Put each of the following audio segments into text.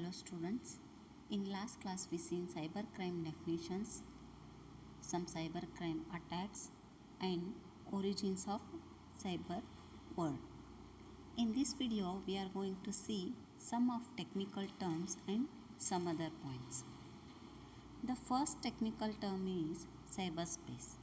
Hello students, in last class we seen cybercrime definitions, some cybercrime attacks and origins of cyber world. In this video we are going to see some of technical terms and some other points. The first technical term is cyberspace.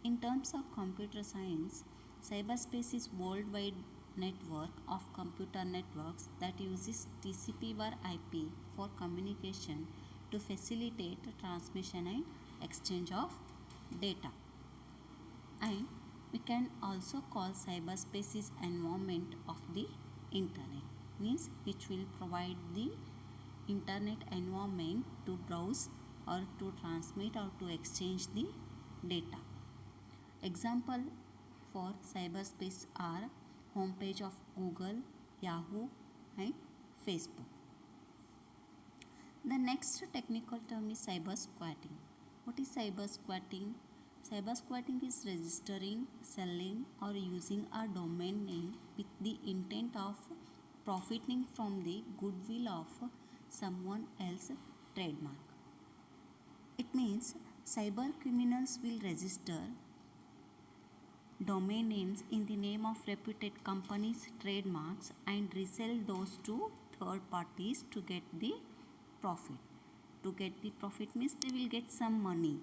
In terms of computer science, cyberspace is worldwide network of computer networks that uses TCP/IP for communication to facilitate transmission and exchange of data. And we can also call cyberspace is environment of the internet, means which will provide the internet environment to browse or to transmit or to exchange the data. Example for cyberspace are homepage of Google, Yahoo and Facebook. The next technical term is cyber squatting. What is cyber squatting? Cyber squatting is registering, selling or using a domain name with the intent of profiting from the goodwill of someone else's trademark. It means cyber criminals will register domain names in the name of reputed companies' trademarks and resell those to third parties to get the profit. To get the profit means they will get some money.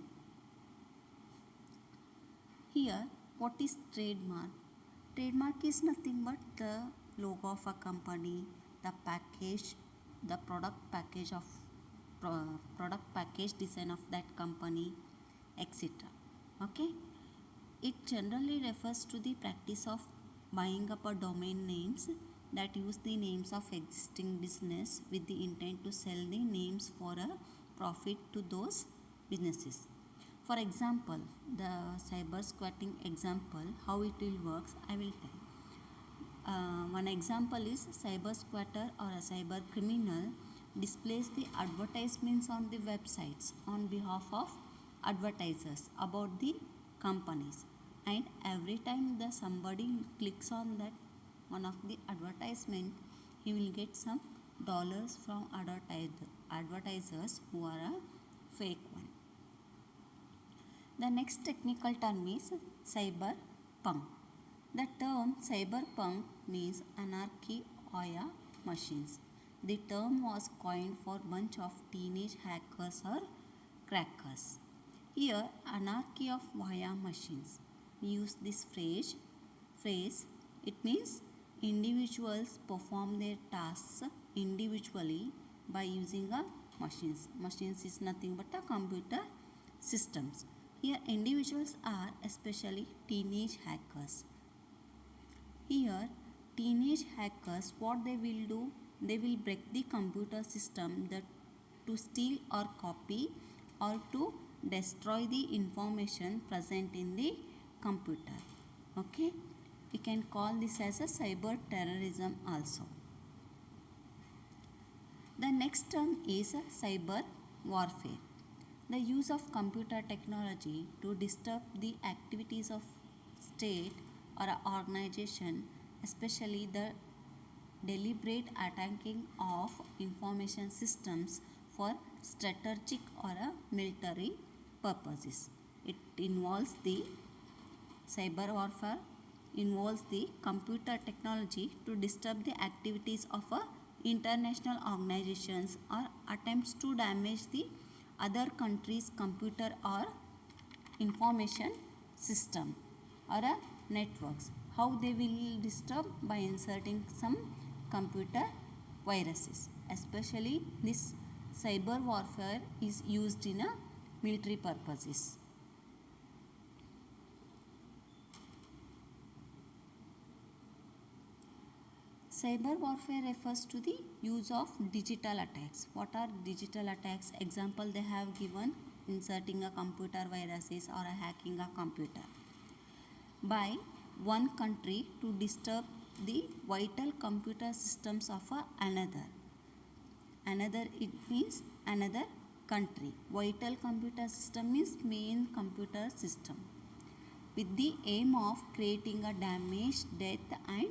Here, what is trademark? Trademark is nothing but the logo of a company, the package, the product package design of that company, etc. Okay. It generally refers to the practice of buying up a domain names that use the names of existing business with the intent to sell the names for a profit to those businesses. For example, the cyber squatting example, how it will works, I will tell. One example is cyber squatter or a cyber criminal displays the advertisements on the websites on behalf of advertisers about the companies, and every time the somebody clicks on that one of the advertisement, he will get some dollars from advertisers who are a fake one. The next technical term is cyberpunk. The term cyberpunk means anarchy via machines. The term was coined for bunch of teenage hackers or crackers. Here, anarchy of via machines. We use this phrase. It means individuals perform their tasks individually by using a machines. Machines is nothing but a computer systems. Here, individuals are especially teenage hackers. Here, teenage hackers, what they will do? They will break the computer system to steal or copy or to destroy the information present in the computer. Okay, we can call this as a cyber terrorism also. The next term is cyber warfare. The use of computer technology to disturb the activities of state or organization, especially the deliberate attacking of information systems for strategic or military purposes. It involves the cyber warfare involves the computer technology to disturb the activities of international organizations or attempts to damage the other country's computer or information system or networks. How they will disturb? By inserting some computer viruses. Especially this cyber warfare is used in military purposes. Cyber warfare refers to the use of digital attacks. What are digital attacks? Example they have given: inserting a computer viruses or hacking a computer by one country to disturb the vital computer systems of another. It means another country. Vital computer system means main computer system, with the aim of creating a damage, death and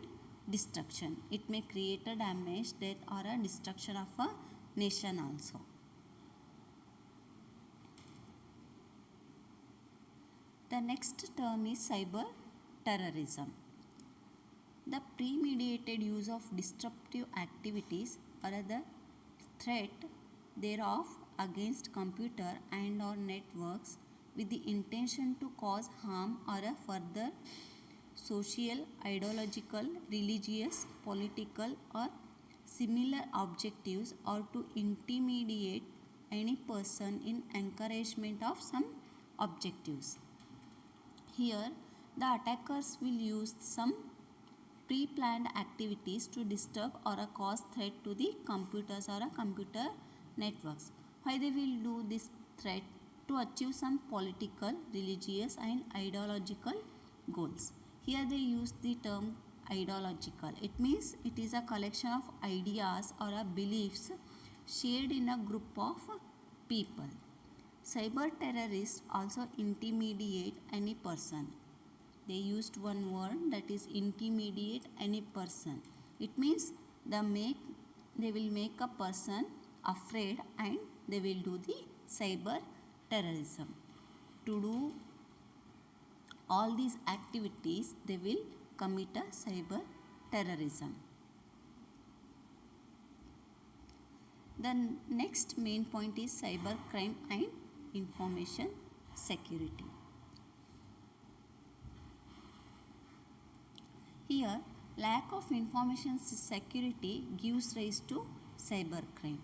destruction. It may create a damage, death or a destruction of nation also. The next term is cyber terrorism. The premeditated use of disruptive activities or the threat thereof against computer and or networks with the intention to cause harm or a further social, ideological, religious, political or similar objectives or to intimidate any person in encouragement of some objectives. Here, the attackers will use some pre-planned activities to disturb or cause threat to the computers or computer networks. Why they will do this threat? To achieve some political, religious and ideological goals. Here they use the term ideological. It means it is a collection of ideas or beliefs shared in a group of people. Cyber terrorists also intimidate any person. They used one word, that is intimidate any person. It means they will make a person afraid and they will do the cyber terrorism. To do all these activities, they will commit a cyber terrorism. The next main point is cyber crime and information security. Here, lack of information security gives rise to cyber crime.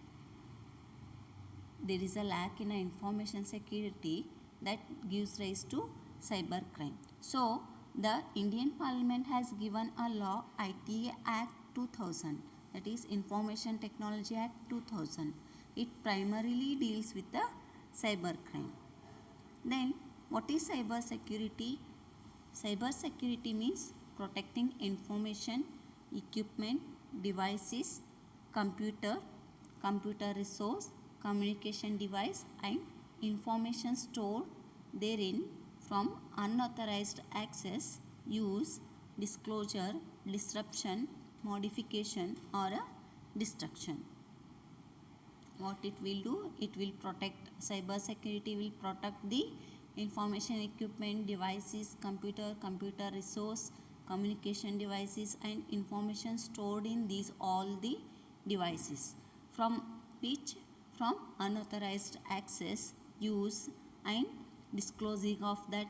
There is a lack in information security that gives rise to cyber crime. So, the Indian Parliament has given a law, ITA Act 2000, that is Information Technology Act 2000. It primarily deals with the cyber crime. Then, what is cyber security? Cyber security means protecting information, equipment, devices, computer resource, communication device and information stored therein from unauthorized access, use, disclosure, disruption, modification or destruction. What it will do? It will protect, cyber security will protect the information equipment, devices, computer resource, communication devices and information stored in these all the devices. From which? From unauthorized access, use and disclosing of that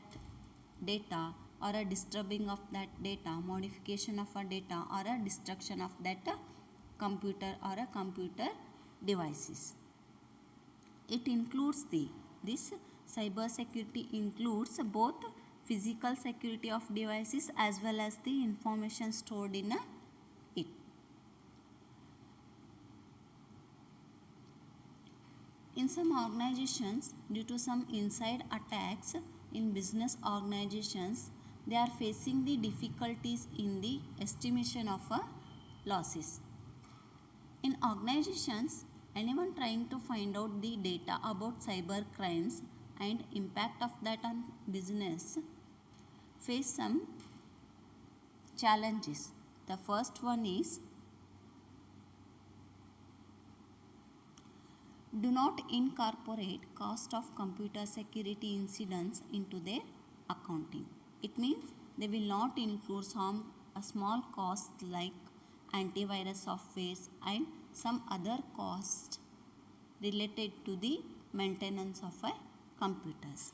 data or a disturbing of that data, modification of a data or a destruction of that computer or a computer devices. It includes this cyber security includes both physical security of devices as well as the information stored in it. In some organizations, due to some inside attacks in business organizations, they are facing the difficulties in the estimation of losses. In organizations, anyone trying to find out the data about cyber crimes and impact of that on business face some challenges. The first one is do not incorporate cost of computer security incidents into their accounting. It means they will not include a small cost like antivirus softwares and some other cost related to the maintenance of computers.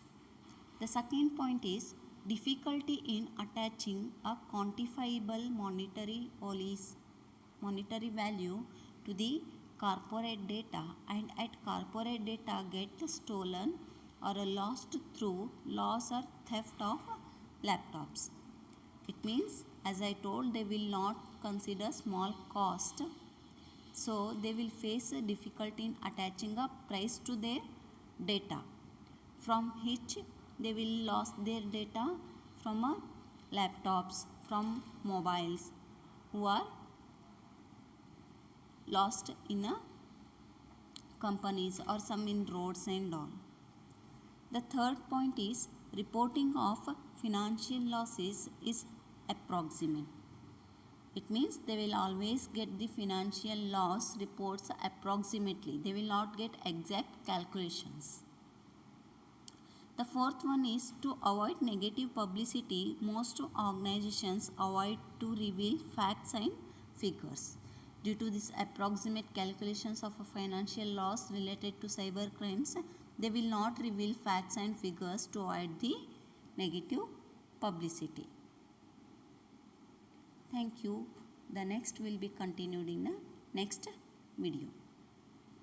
The second point is difficulty in attaching a quantifiable monetary value to the corporate data, and at corporate data get stolen or lost through loss or theft of laptops. It means, as I told, they will not consider small cost, so they will face a difficulty in attaching a price to their data, from which they will lose their data from laptops, from mobiles who are lost in companies or some in roads and all. The third point is reporting of financial losses is approximate. It means they will always get the financial loss reports approximately. They will not get exact calculations. The fourth one is to avoid negative publicity. Most organizations avoid to reveal facts and figures. Due to this approximate calculations of a financial loss related to cyber crimes, they will not reveal facts and figures to avoid the negative publicity. Thank you. The next will be continued in the next video.